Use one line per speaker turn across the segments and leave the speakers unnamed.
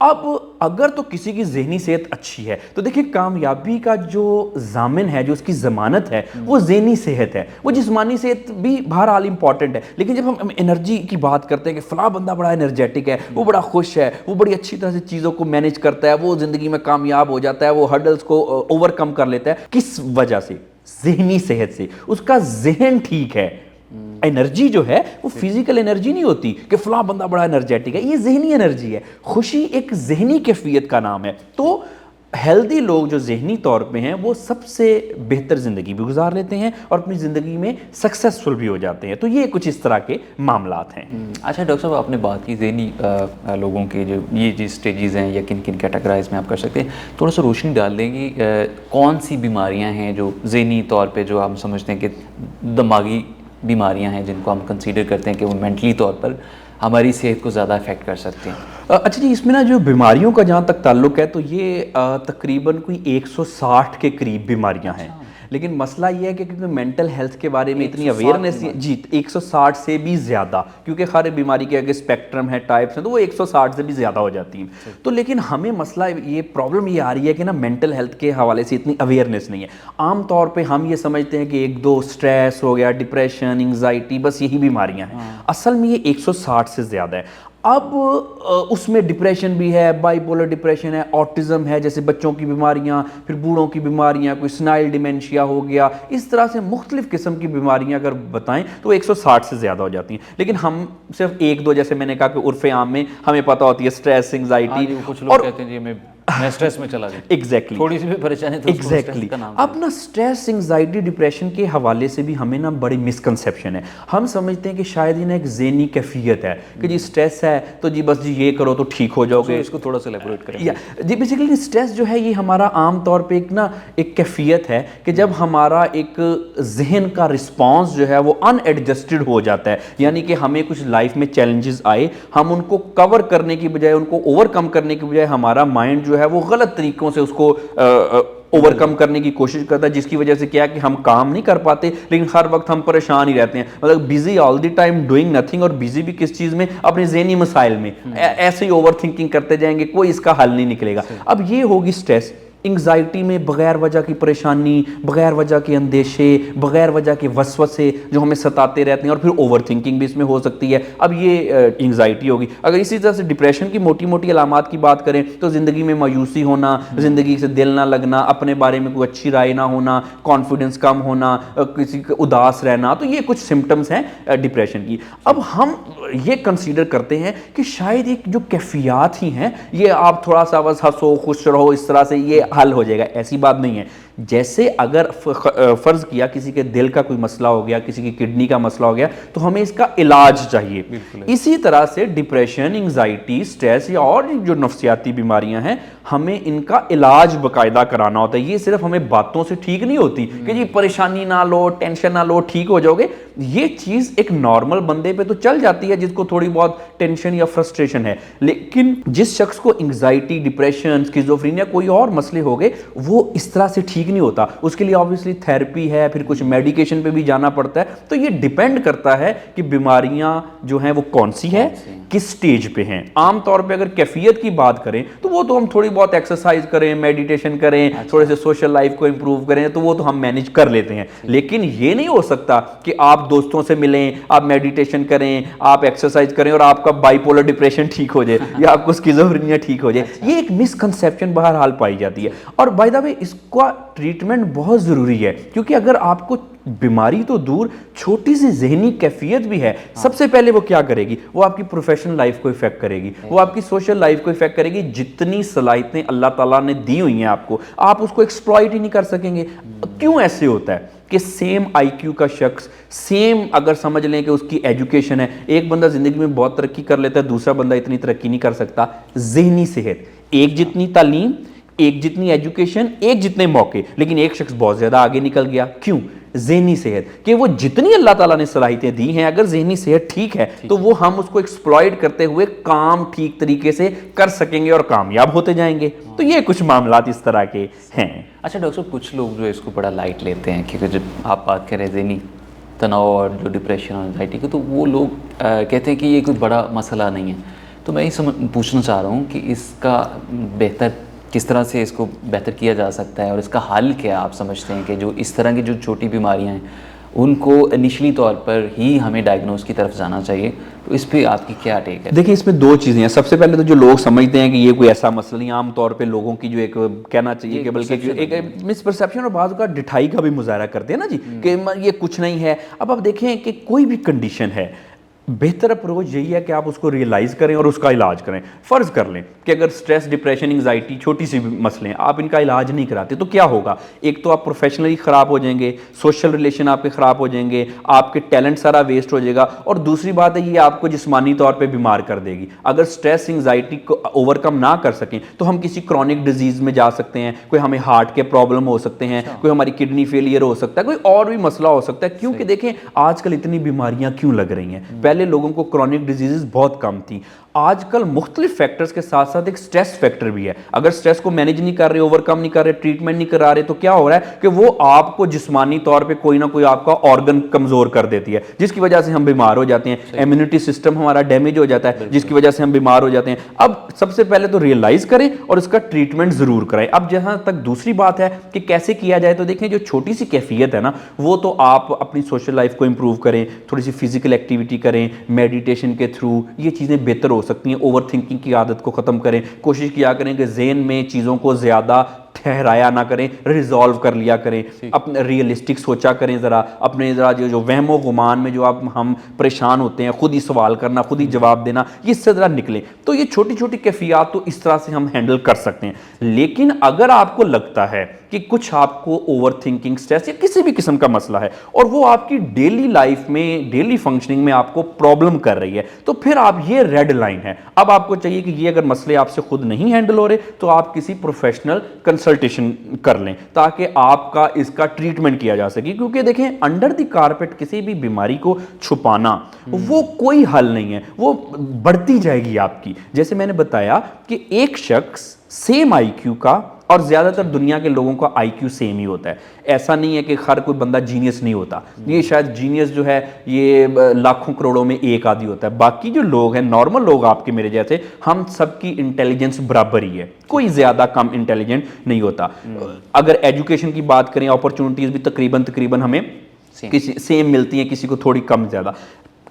اب اگر تو کسی کی ذہنی صحت اچھی ہے تو دیکھیں کامیابی کا جو ضامن ہے، جو اس کی ضمانت ہے، وہ ذہنی صحت ہے. وہ جسمانی صحت بھی بہرحال امپورٹنٹ ہے، لیکن جب ہم انرجی کی بات کرتے ہیں کہ فلاں بندہ بڑا انرجیٹک ہے، وہ بڑا خوش ہے، وہ بڑی اچھی طرح سے چیزوں کو مینیج کرتا ہے، وہ زندگی میں کامیاب ہو جاتا ہے، وہ ہرڈلز کو اوور کم کر لیتا ہے، کس وجہ سے؟ ذہنی صحت سے. اس کا ذہن ٹھیک ہے. انرجی جو ہے وہ فزیکل انرجی نہیں ہوتی کہ فلاں بندہ بڑا انرجیٹک ہے، یہ ذہنی انرجی ہے. خوشی ایک ذہنی کیفیت کا نام ہے. تو ہیلدی لوگ جو ذہنی طور پہ ہیں وہ سب سے بہتر زندگی بھی گزار لیتے ہیں اور اپنی زندگی میں سکسیسفل بھی ہو جاتے ہیں. تو یہ کچھ اس طرح کے معاملات ہیں.
اچھا ڈاکٹر صاحب، آپ نے بات کی ذہنی لوگوں کے جو یہ سٹیجز ہیں یا کن کن کیٹاگرائز میں آپ کر سکتے ہیں، تھوڑا سا روشنی ڈال دیں گی کون سی بیماریاں ہیں جو ذہنی طور پہ جو ہم سمجھتے ہیں کہ دماغی بیماریاں ہیں جن کو ہم کنسیڈر کرتے ہیں کہ وہ مینٹلی طور پر ہماری صحت کو زیادہ افیکٹ کر سکتے ہیں؟
اچھا جی، اس میں نا جو بیماریوں کا جہاں تک تعلق ہے تو یہ تقریباً کوئی 160 کے قریب بیماریاں ہیں. لیکن مسئلہ یہ ہے کہ کیونکہ مینٹل ہیلتھ کے بارے میں اتنی اویئرنیس جی 160 سے بھی زیادہ، کیونکہ ہر بیماری کے اگر اسپیکٹرم ہے، ٹائپس ہیں، تو وہ 160 سے بھی زیادہ ہو جاتی ہیں. تو لیکن ہمیں مسئلہ یہ پرابلم یہ آ رہی ہے کہ نا مینٹل ہیلتھ کے حوالے سے اتنی اویئرنیس نہیں ہے. عام طور پہ ہم یہ سمجھتے ہیں کہ ایک دو اسٹریس ہو گیا، ڈپریشن، انگزائٹی، بس یہی بیماریاں ہیں. اصل میں یہ 160 سے زیادہ ہے. اب اس میں ڈپریشن بھی ہے، بائی پولر ڈپریشن ہے، آٹزم ہے جیسے بچوں کی بیماریاں، پھر بوڑھوں کی بیماریاں، کوئی سنائل ڈیمنشیا ہو گیا، اس طرح سے مختلف قسم کی بیماریاں اگر بتائیں تو 160 سے زیادہ ہو جاتی ہیں. لیکن ہم صرف ایک دو، جیسے میں نے کہا کہ عرف عام میں ہمیں پتہ ہوتی ہے اسٹریس، انگزائٹی،
کچھ لوگ کہتے ہیں جی میں اسٹریس میں چلا گیا،
ایگزیکٹلی
تھوڑی سی بھی پریشانی تو
ایگزیکٹلی. اب نا اسٹریس، انگزائٹی، ڈپریشن کے حوالے سے بھی ہمیں نا بڑی مسکنسیپشن ہے. ہم سمجھتے ہیں کہ شاید یہ نا ایک ذہنی کیفیت ہے کہ جی اسٹریس ہے تو جی بس جی یہ کرو تو ٹھیک ہو جاؤ گے.
اس کو تھوڑا سا ایلیبوریٹ کریں.
جی بیسیکلی اسٹریس جو ہے یہ ہمارا عام طور پہ ایک کیفیت ہے کہ جب ہمارا ایک ذہن کا رسپانس جو ہے وہ ان ایڈجسٹڈ ہو جاتا ہے، یعنی کہ ہمیں کچھ لائف میں چیلنجز آئے، ہم ان کو کور کرنے کی بجائے، ان کو اوور کم کرنے کی بجائے ہمارا مائنڈ جو ہے وہ غلط طریقوں سے اس کو اوور کم کرنے کی کوشش کرتا ہے، جس کی وجہ سے کیا کہ ہم کام نہیں کر پاتے، لیکن ہر وقت ہم پریشان ہی رہتے ہیں. مطلب busy all the time doing nothing, اور بزی بھی کس چیز میں؟ اپنے ذہنی مسائل میں. ایسے ہی اوور تھنکنگ کرتے جائیں گے، کوئی اس کا حل نہیں نکلے گا. اب یہ ہوگی اسٹریس. انگزائٹی میں بغیر وجہ کی پریشانی، بغیر وجہ کے اندیشے، بغیر وجہ کے وسوسے جو ہمیں ستاتے رہتے ہیں، اور پھر اوور تھنکنگ بھی اس میں ہو سکتی ہے. اب یہ انگزائٹی ہوگی. اگر اسی طرح سے ڈپریشن کی موٹی موٹی علامات کی بات کریں تو زندگی میں مایوسی ہونا، زندگی سے دل نہ لگنا، اپنے بارے میں کوئی اچھی رائے نہ ہونا، کانفیڈنس کم ہونا، کسی کا اداس رہنا، تو یہ کچھ سمٹمز ہیں ڈپریشن کی. اب ہم یہ کنسیڈر کرتے ہیں کہ شاید ایک جو کیفیات ہی ہیں، یہ آپ تھوڑا سا بس ہنسو، خوش رہو، اس طرح سے یہ حل ہو جائے گا. ایسی بات نہیں ہے. جیسے اگر فرض کیا کسی کے دل کا کوئی مسئلہ ہو گیا، کسی کی کڈنی کا مسئلہ ہو گیا، تو ہمیں اس کا علاج چاہیے. اسی طرح سے ڈپریشن، انگزائٹی، اسٹریس یا اور جو نفسیاتی بیماریاں ہیں، ہمیں ان کا علاج باقاعدہ کرانا ہوتا ہے. یہ صرف ہمیں باتوں سے ٹھیک نہیں ہوتی کہ جی پریشانی نہ لو، ٹینشن نہ لو، ٹھیک ہو جاؤ گے. یہ چیز ایک نارمل بندے پہ تو چل جاتی ہے جس کو تھوڑی بہت ٹینشن یا فرسٹریشن ہے، لیکن جس شخص کو انگزائٹی، ڈپریشن، اسکیزوفرینیا، کوئی اور مسئلے ہو گئے، وہ اس طرح سے ٹھیک نہیں ہوتا. اس کے لیے آبویسلی تھیراپی ہے، پھر کچھ میڈیکیشن پہ بھی جانا پڑتا ہے. تو یہ ڈیپینڈ کرتا ہے کہ بیماریاں جو ہیں وہ کون سی ہے، کس سٹیج پہ ہیں. عام طور پہ اگر کیفیت کی بات کریں تو وہ تو ہم تھوڑی بہت ایکسرسائز کریں، میڈیٹیشن کریں، تھوڑے سے سوشل لائف کو امپروو کریں تو وہ تو ہم مینیج کر لیتے ہیں. لیکن یہ نہیں ہو سکتا کہ آپ دوستوں سے ملیں، آپ میڈیٹیشن کریں، آپ ایکسرسائز کریں اور آپ کا بائی پولر ڈپریشن ٹھیک ہو جائے یا آپ کو اسکیزوفرینیا ٹھیک ہو جائے. یہ ایک مسکنسیپشن بہرحال پائی جاتی ہے. اور بائی دا وے اس کا ٹریٹمنٹ بہت ضروری ہے، کیونکہ اگر آپ کو بیماری تو دور، چھوٹی سی ذہنی کیفیت بھی ہے، سب سے پہلے وہ کیا کرے گی؟ وہ آپ کی پروفیشنل لائف کو افیکٹ کرے گی، وہ آپ کی سوشل لائف کو افیکٹ کرے گی. جتنی صلاحیتیں اللہ تعالیٰ نے دی ہوئی ہیں آپ اس کو ایکسپلائٹ ہی نہیں کر سکیں گے. کیوں ایسے ہوتا ہے کہ سیم آئی کیو کا شخص، سیم اگر سمجھ لیں کہ اس کی ایجوکیشن ہے، ایک بندہ زندگی میں بہت ترقی کر لیتا ہے، دوسرا بندہ اتنی ترقی نہیں کر سکتا. ذہنی صحت، ایک جتنی تعلیم، ایک جتنی ایجوکیشن، ایک جتنے موقع، لیکن ایک شخص بہت زیادہ آگے نکل گیا. کیوں؟ ذہنی صحت. کہ وہ جتنی اللہ تعالیٰ نے صلاحیتیں دی ہیں، اگر ذہنی صحت ٹھیک ہے تو وہ ہم اس کو ایکسپلائٹ کرتے ہوئے کام ٹھیک طریقے سے کر سکیں گے اور کامیاب ہوتے جائیں گے. تو یہ کچھ معاملات اس طرح کے ہیں.
اچھا ڈاکٹر صاحب، کچھ لوگ جو اس کو بڑا لائٹ لیتے ہیں، کیونکہ جب آپ بات کریں ذہنی تناؤ اور جو ڈپریشن اور انزائٹی کی، تو وہ لوگ کہتے ہیں کہ یہ کوئی بڑا مسئلہ نہیں ہے. تو میں یہ پوچھنا چاہ رہا ہوں کہ اس کا بہتر کس طرح سے اس کو بہتر کیا جا سکتا ہے اور اس کا حل کیا آپ سمجھتے ہیں کہ جو اس طرح کی جو چھوٹی بیماریاں ہیں ان کو انیشلی طور پر ہی ہمیں ڈائگنوز کی طرف جانا چاہیے، تو اس پہ آپ کی کیا ٹیک ہے؟
دیکھیں اس میں دو چیزیں ہیں. سب سے پہلے تو جو لوگ سمجھتے ہیں کہ یہ کوئی ایسا مسئلہ نہیں، عام طور پہ لوگوں کی جو ایک کہنا چاہیے کہ بلکہ ایک مس پرسیپشن اور بعض کا ڈٹھائی کا بھی مظاہرہ کرتے ہیں نا جی کہ یہ کچھ نہیں ہے. اب آپ دیکھیں کہ کوئی بھی کنڈیشن ہے، بہتر اپروچ یہی ہے کہ آپ اس کو ریئلائز کریں اور اس کا علاج کریں. فرض کر لیں کہ اگر سٹریس، ڈپریشن، انگزائٹی چھوٹی سی مسئلے ہیں، آپ ان کا علاج نہیں کراتے تو کیا ہوگا؟ ایک تو آپ پروفیشنلی خراب ہو جائیں گے، سوشل ریلیشن آپ کے خراب ہو جائیں گے، آپ کے ٹیلنٹ سارا ویسٹ ہو جائے گا، اور دوسری بات ہے یہ آپ کو جسمانی طور پہ بیمار کر دے گی. اگر سٹریس، انگزائٹی کو اوور کم نہ کر سکیں تو ہم کسی کرونک ڈیزیز میں جا سکتے ہیں، کوئی ہمیں ہارٹ کے پرابلم ہو سکتے ہیں، کوئی ہماری کڈنی فیلئر ہو سکتا ہے، کوئی اور بھی مسئلہ ہو سکتا ہے. کیونکہ دیکھیں آج کل اتنی بیماریاں کیوں لگ رہی ہیں؟ پہلے لوگوں کو کرونک ڈیزیزز بہت کم تھیں. آج کل مختلف فیکٹرز کے ساتھ ساتھ ایک سٹریس فیکٹر بھی ہے. اگر سٹریس کو مینیج نہیں کر رہے، اوور کم نہیں کر رہے، ٹریٹمنٹ نہیں کرا رہے تو کیا ہو رہا ہے کہ وہ آپ کو جسمانی طور پہ کوئی نہ کوئی آپ کا آرگن کمزور کر دیتی ہے، جس کی وجہ سے ہم بیمار ہو جاتے ہیں. امیونٹی سسٹم ہمارا ڈیمیج ہو جاتا ہے، جس کی وجہ سے ہم بیمار ہو جاتے ہیں. اب سب سے پہلے تو ریئلائز کریں اور اس کا ٹریٹمنٹ ضرور کرائیں. اب جہاں تک دوسری بات ہے کہ کیسے کیا جائے، تو دیکھیں جو چھوٹی سی کیفیت ہے نا، وہ تو آپ اپنی سوشل لائف کو امپروو کریں، تھوڑی سی فزیکل ایکٹیویٹی کریں، میڈیٹیشن کے تھرو یہ چیزیں بہتر ہو سکتی ہیں. اوور تھنکنگ کی عادت کو ختم کریں، کوشش کیا کریں کہ ذہن میں چیزوں کو زیادہ ٹھہرایا نہ کریں، ریزالو کر لیا کریں، اپنے ریئلسٹک سوچا کریں، ذرا اپنے ذرا جو وہم و گمان میں جو ہم پریشان ہوتے ہیں، خود ہی سوال کرنا، خود ہی جواب دینا، اس سے ذرا نکلیں. تو یہ چھوٹی چھوٹی کیفیات تو اس طرح سے ہم ہینڈل کر سکتے ہیں. لیکن اگر آپ کو لگتا ہے کہ کچھ آپ کو اوور تھنکنگ، سٹریس یا کسی بھی قسم کا مسئلہ ہے اور وہ آپ کی ڈیلی لائف میں، ڈیلی فنکشننگ میں آپ کو پرابلم کر رہی ہے، تو پھر آپ یہ ریڈ لائن ہے. اب آپ کو چاہیے کہ یہ اگر مسئلے آپ سے خود نہیں ہینڈل ہو رہے تو آپ کسی پروفیشنل کنسلٹیشن کر لیں تاکہ آپ کا اس کا ٹریٹمنٹ کیا جا سکے. کیونکہ دیکھیں انڈر دی کارپیٹ کسی بھی بیماری کو چھپانا وہ کوئی حل نہیں ہے، وہ بڑھتی جائے گی آپ کی. جیسے میں نے بتایا کہ ایک شخص سیم آئی کیو کا، اور زیادہ تر دنیا کے لوگوں کا آئی کیو سیم ہی ہوتا ہے. ایسا نہیں ہے کہ ہر کوئی بندہ جینیس نہیں ہوتا. یہ شاید جینیس جو ہے یہ لاکھوں کروڑوں میں ایک آدھی ہوتا ہے. باقی جو لوگ ہیں، نارمل لوگ آپ کے میرے جیسے، ہم سب کی انٹیلیجنس برابر ہی ہے، کوئی زیادہ کم انٹیلیجنٹ نہیں ہوتا. اگر ایجوکیشن کی بات کریں، اپرچونٹیز بھی تقریباً ہمیں سیم ملتی ہیں، کسی کو تھوڑی کم زیادہ.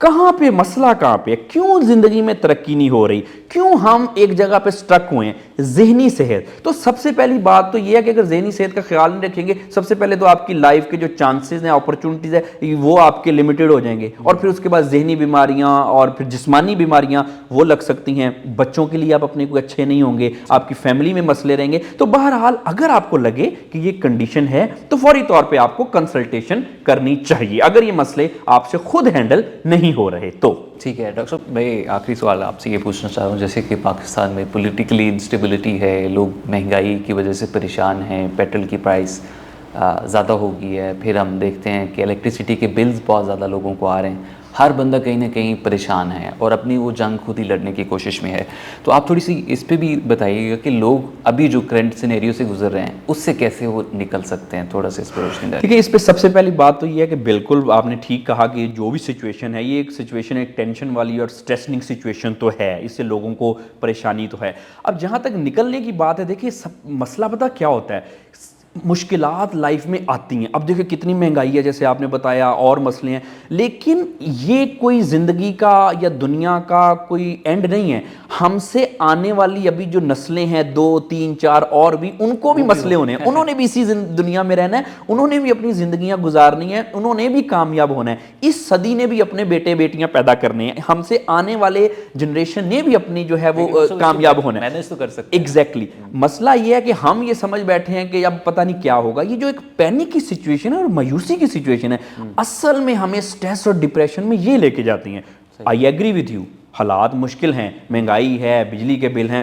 کہاں پہ مسئلہ، کہاں پہ کیوں زندگی میں ترقی نہیں ہو رہی، کیوں ہم ایک جگہ پہ سٹرک ہوئے ہیں؟ ذہنی صحت. تو سب سے پہلی بات تو یہ ہے کہ اگر ذہنی صحت کا خیال نہیں رکھیں گے، سب سے پہلے تو آپ کی لائف کے جو چانسز ہیں، اپرچونٹیز ہیں، وہ آپ کے لمیٹڈ ہو جائیں گے. اور پھر اس کے بعد ذہنی بیماریاں اور پھر جسمانی بیماریاں وہ لگ سکتی ہیں. بچوں کے لیے آپ اپنے کو اچھے نہیں ہوں گے، آپ کی فیملی میں مسئلے رہیں گے. تو بہرحال اگر آپ کو لگے کہ یہ کنڈیشن ہے تو فوری طور پہ آپ کو کنسلٹیشن کرنی چاہیے، اگر یہ مسئلے آپ سے خود ہینڈل نہیں ہو رہے تو.
ٹھیک ہے ڈاکٹر صاحب، میں آخری سوال آپ سے یہ پوچھنا چاہ رہا ہوں، جیسے کہ پاکستان میں پولیٹیکلی انسٹیبلٹی ہے، لوگ مہنگائی کی وجہ سے پریشان ہیں، پیٹرول کی پرائس زیادہ ہو گئی ہے، پھر ہم دیکھتے ہیں کہ الیکٹریسٹی کے بلز بہت زیادہ لوگوں کو آ رہے ہیں، ہر بندہ کہیں نہ کہیں پریشان ہے اور اپنی وہ جنگ خود ہی لڑنے کی کوشش میں ہے. تو آپ تھوڑی سی اس پہ بھی بتائیے گا کہ لوگ ابھی جو کرنٹ سینیریو سے گزر رہے ہیں اس سے کیسے وہ نکل سکتے ہیں، تھوڑا سا اس پہ روشنی ڈالیں.
ٹھیک ہے، اس پہ سب سے پہلی بات تو یہ ہے کہ بالکل آپ نے ٹھیک کہا کہ جو بھی سچویشن ہے، یہ ایک سچویشن ایک ٹینشن والی اور سٹریسنگ سچویشن تو ہے، اس سے لوگوں کو پریشانی تو ہے. اب جہاں تک نکلنے کی بات ہے، دیکھیے مسئلہ پتہ کیا ہوتا ہے، مشکلات لائف میں آتی ہیں. اب دیکھیں کتنی مہنگائی ہے جیسے آپ نے بتایا، اور مسئلے ہیں، لیکن یہ کوئی زندگی کا یا دنیا کا کوئی اینڈ نہیں ہے. ہم سے آنے والی ابھی جو نسلیں ہیں، 2 3 4 اور بھی، ان کو بھی مسئلے ہونے ہیں. انہوں نے بھی اسی دنیا میں رہنا ہے، انہوں نے بھی اپنی زندگیاں گزارنی ہیں، انہوں نے بھی کامیاب ہونا ہے. اس صدی نے بھی اپنے بیٹے بیٹیاں پیدا کرنے ہیں، ہم سے آنے والے جنریشن نے بھی اپنی جو ہے وہ کامیاب ہونا ہے.
مینیج تو کر سکتے ہیں.
ایگزیکٹلی. مسئلہ یہ ہے کہ ہم یہ سمجھ بیٹھے ہیں کہ اب پتہ نہیں کیا ہوگا. یہ جو ایک پینک کی سچویشن ہے اور مایوسی کی سچویشن ہے، اصل میں ہمیں سٹریس اور ڈپریشن میں یہ لے کے جاتی ہیں. آئی ایگری وتھ یو، حالات مشکل ہیں، مہنگائی ہے، بجلی کے بل ہیں،